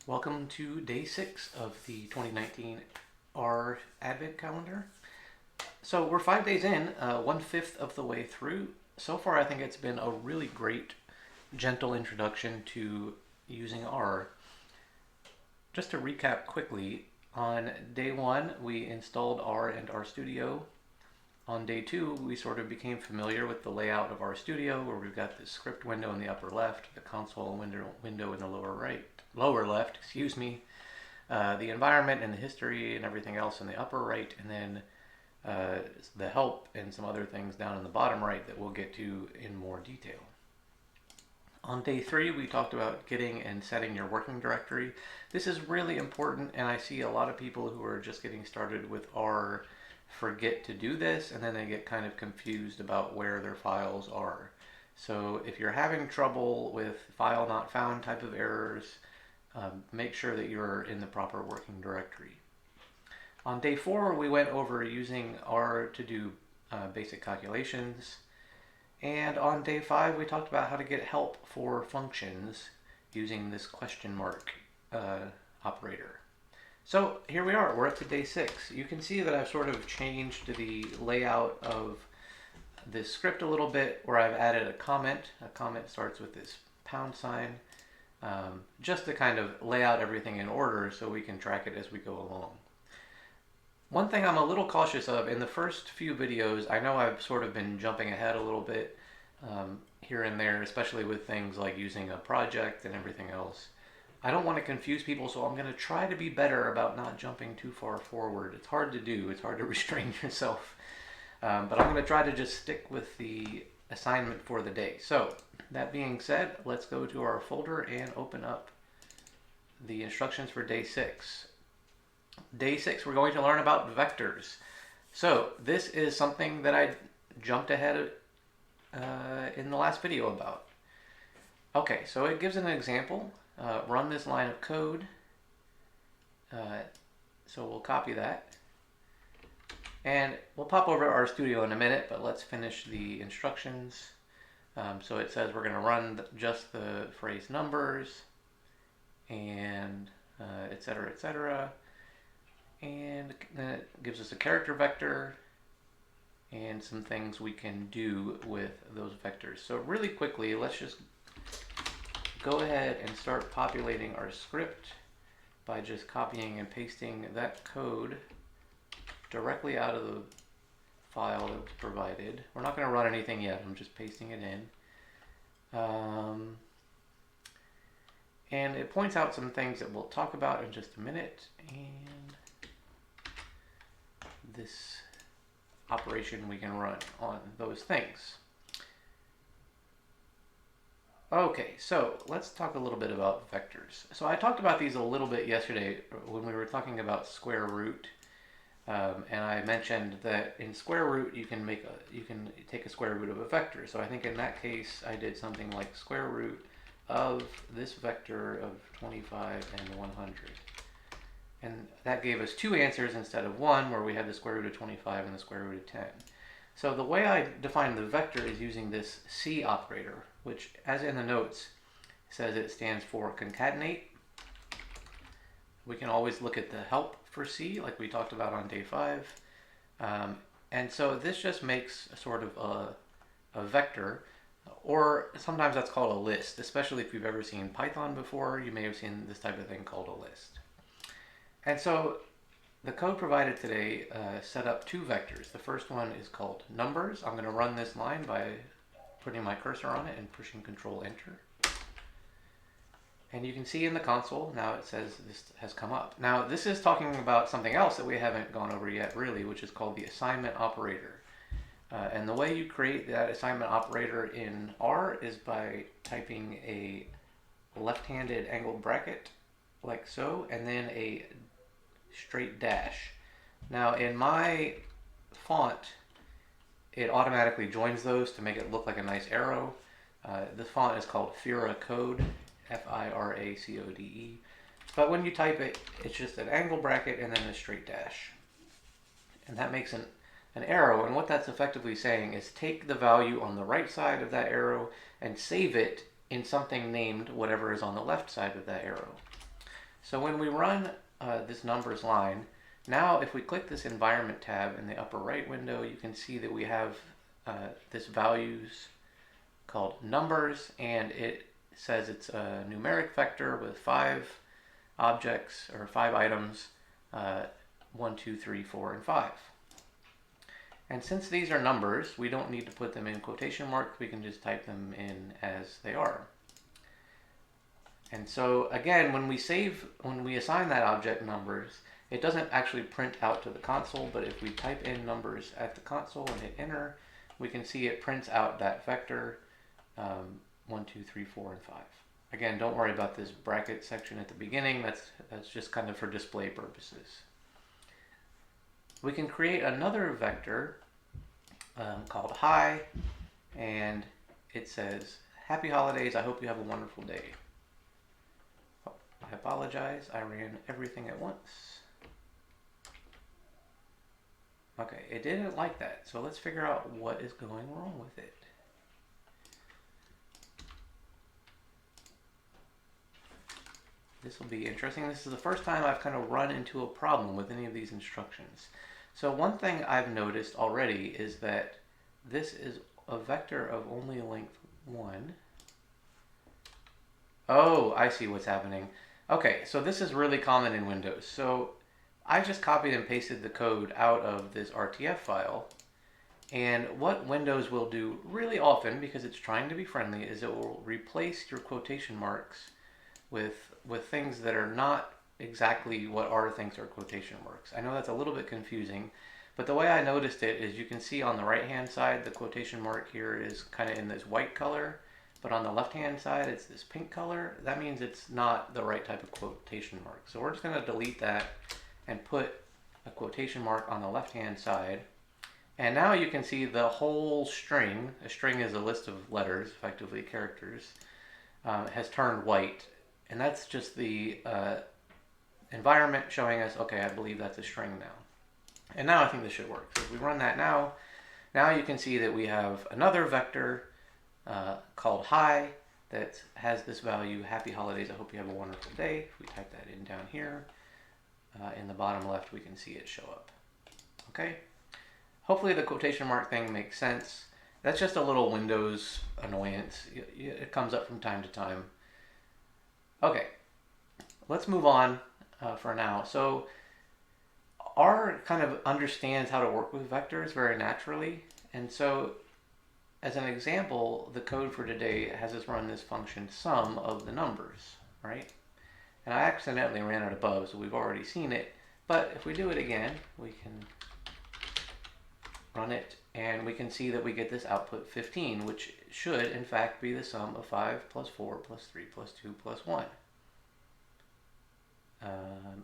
Welcome to day 6 of the 2019 R Advent calendar. So we're 5 days in, 1/5 of the way through. So far, I think it's been a really great, gentle introduction to using R. Just to recap quickly, on day 1, we installed R and RStudio. On day 2, we sort of became familiar with the layout of RStudio, where we've got the script window in the upper left, the console window in the lower left, excuse me, the environment and the history and everything else in the upper right, and then the help and some other things down in the bottom right that we'll get to in more detail. On day 3, we talked about getting and setting your working directory. This is really important, and I see a lot of people who are just getting started with R forget to do this, and then they get kind of confused about where their files are. So if you're having trouble with file not found type of errors, make sure that you're in the proper working directory. On day 4, we went over using R to do basic calculations. And on day 5, we talked about how to get help for functions using this question mark operator. So here we are, we're up to day 6. You can see that I've sort of changed the layout of this script a little bit, where I've added a comment. A comment starts with this pound sign, just to kind of lay out everything in order so we can track it as we go along. One thing I'm a little cautious of, in the first few videos, I know I've sort of been jumping ahead a little bit here and there, especially with things like using a project and everything else. I don't want to confuse people, so I'm going to try to be better about not jumping too far forward. It's hard to do, it's hard to restrain yourself. But I'm going to try to just stick with the assignment for the day. So, that being said, let's go to our folder and open up the instructions for day 6. Day 6, we're going to learn about vectors. So, this is something that I jumped ahead in the last video about. Okay, so it gives an example. Run this line of code. So we'll copy that. And we'll pop over to RStudio in a minute, but let's finish the instructions. So it says we're going to run just the phrase numbers, and etc., etc. And then it gives us a character vector and some things we can do with those vectors. So really quickly, let's just go ahead and start populating our script by just copying and pasting that code directly out of the file that was provided. We're not going to run anything yet, I'm just pasting it in. And it points out some things that we'll talk about in just a minute, and this operation we can run on those things. Okay, so let's talk a little bit about vectors. So I talked about these a little bit yesterday when we were talking about square root, and I mentioned that in square root you can take a square root of a vector. So I think in that case I did something like square root of this vector of 25 and 100. And that gave us 2 answers instead of 1, where we had the square root of 25 and the square root of 10. So the way I define the vector is using this C operator, which, as in the notes, says it stands for concatenate. We can always look at the help for C, like we talked about on day 5. And so this just makes a sort of a vector, or sometimes that's called a list. Especially if you've ever seen Python before, you may have seen this type of thing called a list. And so the code provided today set up 2 vectors. The first one is called numbers. I'm going to run this line by putting my cursor on it and pushing Control Enter. And you can see in the console, now it says this has come up. Now this is talking about something else that we haven't gone over yet really, which is called the assignment operator. And the way you create that assignment operator in R is by typing a left-handed angled bracket, like so, and then a straight dash. Now in my font, it automatically joins those to make it look like a nice arrow. The font is called Firacode, F-I-R-A-C-O-D-E. But when you type it, it's just an angle bracket and then a straight dash. And that makes an arrow, and what that's effectively saying is take the value on the right side of that arrow and save it in something named whatever is on the left side of that arrow. So when we run this numbers line, now if we click this environment tab in the upper right window, you can see that we have this values called numbers, and it says it's a numeric vector with 5 objects or 5 items, 1, 2, 3, 4, and 5. And since these are numbers, we don't need to put them in quotation marks. We can just type them in as they are. And so again, when we assign that object numbers, it doesn't actually print out to the console, but if we type in numbers at the console and hit enter, we can see it prints out that vector 1, 2, 3, 4, and 5. Again, don't worry about this bracket section at the beginning. That's just kind of for display purposes. We can create another vector called hi, and it says, "Happy holidays, I hope you have a wonderful day." Oh, I apologize, I ran everything at once. Okay, it didn't like that, so let's figure out what is going wrong with it. This will be interesting. This is the first time I've kind of run into a problem with any of these instructions. So one thing I've noticed already is that this is a vector of only length 1. Oh, I see what's happening. Okay, so this is really common in Windows. So I just copied and pasted the code out of this RTF file. And what Windows will do really often, because it's trying to be friendly, is it will replace your quotation marks with things that are not exactly what R thinks are quotation marks. I know that's a little bit confusing, but the way I noticed it is you can see on the right hand side the quotation mark here is kind of in this white color, but on the left hand side it's this pink color. That means it's not the right type of quotation mark. So we're just going to delete that and put a quotation mark on the left hand side. And now you can see the whole string, a string is a list of letters, effectively characters, has turned white. And that's just the environment showing us, okay, I believe that's a string now. And now I think this should work. So if we run that now you can see that we have another vector called hi that has this value, happy holidays, I hope you have a wonderful day. If we type that in down here, in the bottom left, we can see it show up. Okay? Hopefully the quotation mark thing makes sense. That's just a little Windows annoyance. It comes up from time to time. Okay, let's move on for now. So R kind of understands how to work with vectors very naturally. And so as an example, the code for today has us run this function sum of the numbers, right? And I accidentally ran it above, so we've already seen it. But if we do it again, we can run it, and we can see that we get this output 15, which should in fact be the sum of 5 plus 4 plus 3 plus 2 plus 1.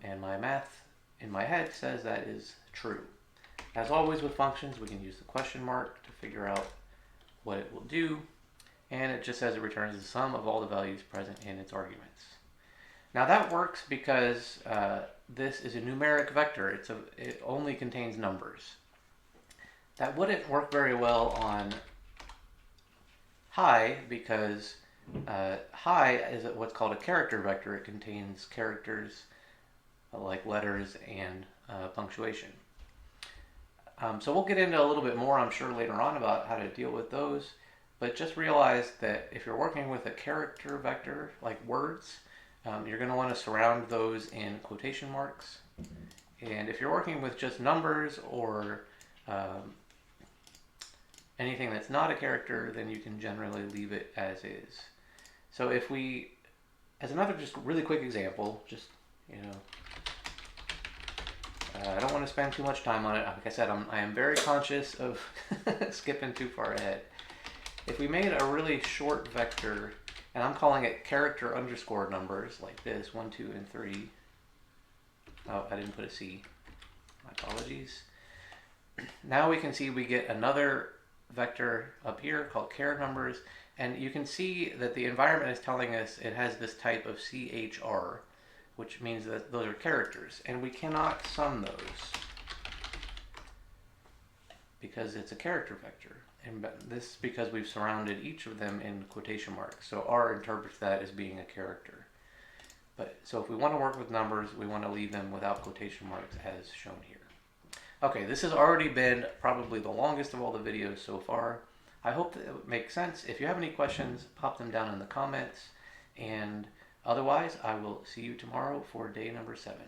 And my math in my head says that is true. As always with functions, we can use the question mark to figure out what it will do, and it just says it returns the sum of all the values present in its arguments. Now that works because this is a numeric vector. It only contains numbers. That wouldn't work very well on hi because hi is what's called a character vector. It contains characters like letters and punctuation. So we'll get into a little bit more, I'm sure, later on about how to deal with those. But just realize that if you're working with a character vector, like words, you're going to want to surround those in quotation marks. And if you're working with just numbers or anything that's not a character, then you can generally leave it as is. So if we, as another just really quick example, just, I don't want to spend too much time on it. Like I said, I am very conscious of skipping too far ahead. If we made a really short vector, and I'm calling it character underscore numbers, like this, 1, 2, and 3. Oh, I didn't put a C. My apologies. Now we can see we get another vector up here called char numbers, and you can see that the environment is telling us it has this type of CHR, which means that those are characters, and we cannot sum those because it's a character vector. And this is because we've surrounded each of them in quotation marks. So R interprets that as being a character. So if we want to work with numbers, we want to leave them without quotation marks as shown here. Okay, this has already been probably the longest of all the videos so far. I hope that it makes sense. If you have any questions, pop them down in the comments. And otherwise, I will see you tomorrow for day number 7.